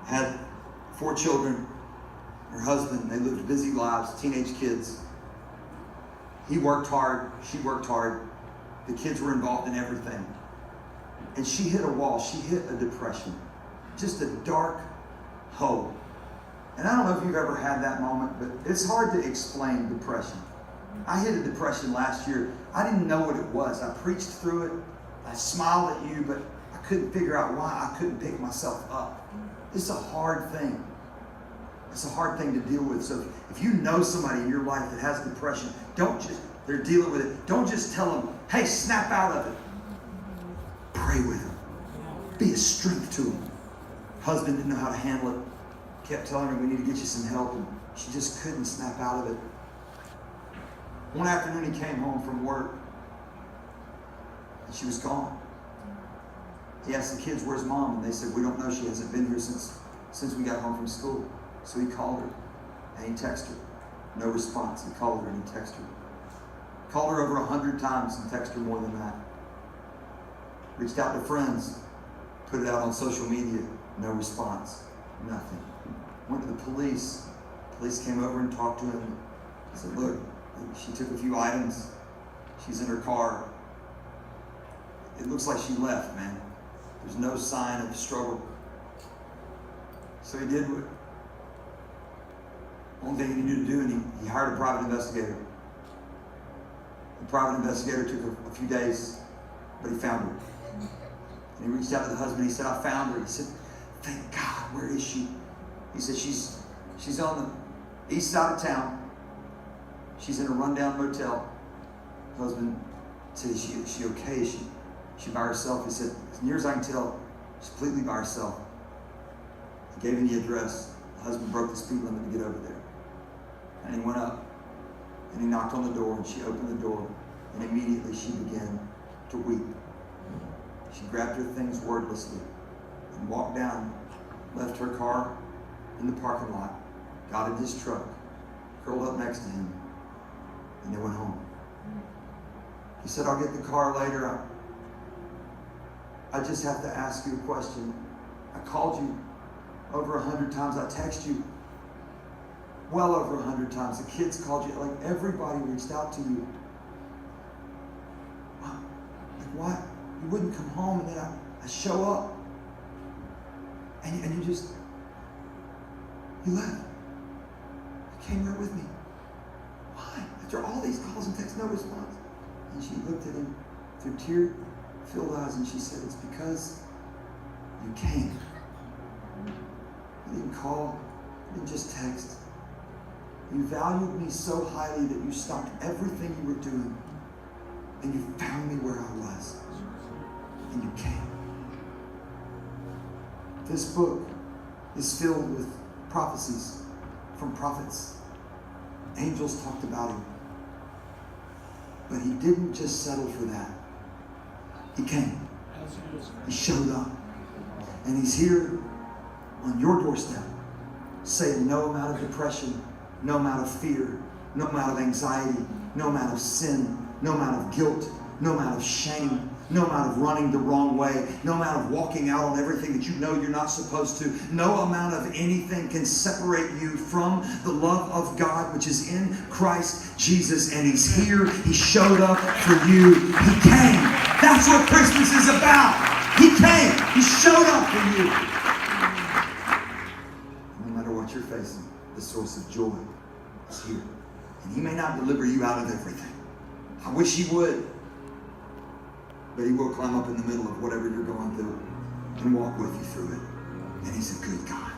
had 4 children, her husband. They lived busy lives, teenage kids. He worked hard, she worked hard. The kids were involved in everything. And she hit a wall. She hit a depression. Just a dark hole. And I don't know if you've ever had that moment, but it's hard to explain depression. I hit a depression last year. I didn't know what it was. I preached through it. I smiled at you, but I couldn't figure out why I couldn't pick myself up. It's a hard thing. It's a hard thing to deal with. So if you know somebody in your life that has depression, they're dealing with it. Don't just tell them, hey, snap out of it. Pray with them. Be a strength to them. Husband didn't know how to handle it. Kept telling her, we need to get you some help. And she just couldn't snap out of it. One afternoon he came home from work. And she was gone. He asked the kids, where's mom? And they said, we don't know. She hasn't been here since we got home from school. So he called her and he texted her. No response. He called her and he texted her. Called her over 100 times and texted her more than that. Reached out to friends. Put it out on social media. No response. Nothing. Went to the police. Police came over and talked to him. He said, look, she took a few items. She's in her car. It looks like she left, man. There's no sign of struggle. So he did what only thing he needed to do, and he hired a private investigator. The private investigator took a few days, but he found her. And he reached out to the husband. He said, I found her. He said, thank God, where is she? He said, she's on the east side of town. She's in a rundown motel. The husband said, is she okay? Is she by herself? He said, as near as I can tell, she's completely by herself. He gave him the address. The husband broke the speed limit to get over there. And he went up and he knocked on the door, and she opened the door, and immediately she began to weep. She grabbed her things wordlessly and walked down, left her car in the parking lot, got in his truck, curled up next to him, and they went home. He said, I'll get the car later. I just have to ask you a question. I called you over 100 times. I texted you well over 100 times. The kids called you. Like, everybody reached out to you. Like, why? You wouldn't come home, and then I show up. And you left. You came right with me. Why? After all these calls and texts, no response. And she looked at him through tear-filled eyes, and she said, it's because you came. You didn't call. You didn't just text. You valued me so highly that you stopped everything you were doing, and you found me where I was, and you came. This book is filled with prophecies from prophets. Angels talked about him. But he didn't just settle for that. He came. He showed up. And he's here on your doorstep, saying no amount of depression, no amount of fear, no amount of anxiety, no amount of sin, no amount of guilt, no amount of shame, no amount of running the wrong way, no amount of walking out on everything that you know you're not supposed to, no amount of anything can separate you from the love of God, which is in Christ Jesus. And he's here. He showed up for you. He came. That's what Christmas is about. He came. He showed up for you. No matter what you're facing, the source of joy is here. And he may not deliver you out of everything. I wish he would. But he will climb up in the middle of whatever you're going through and walk with you through it. And he's a good God.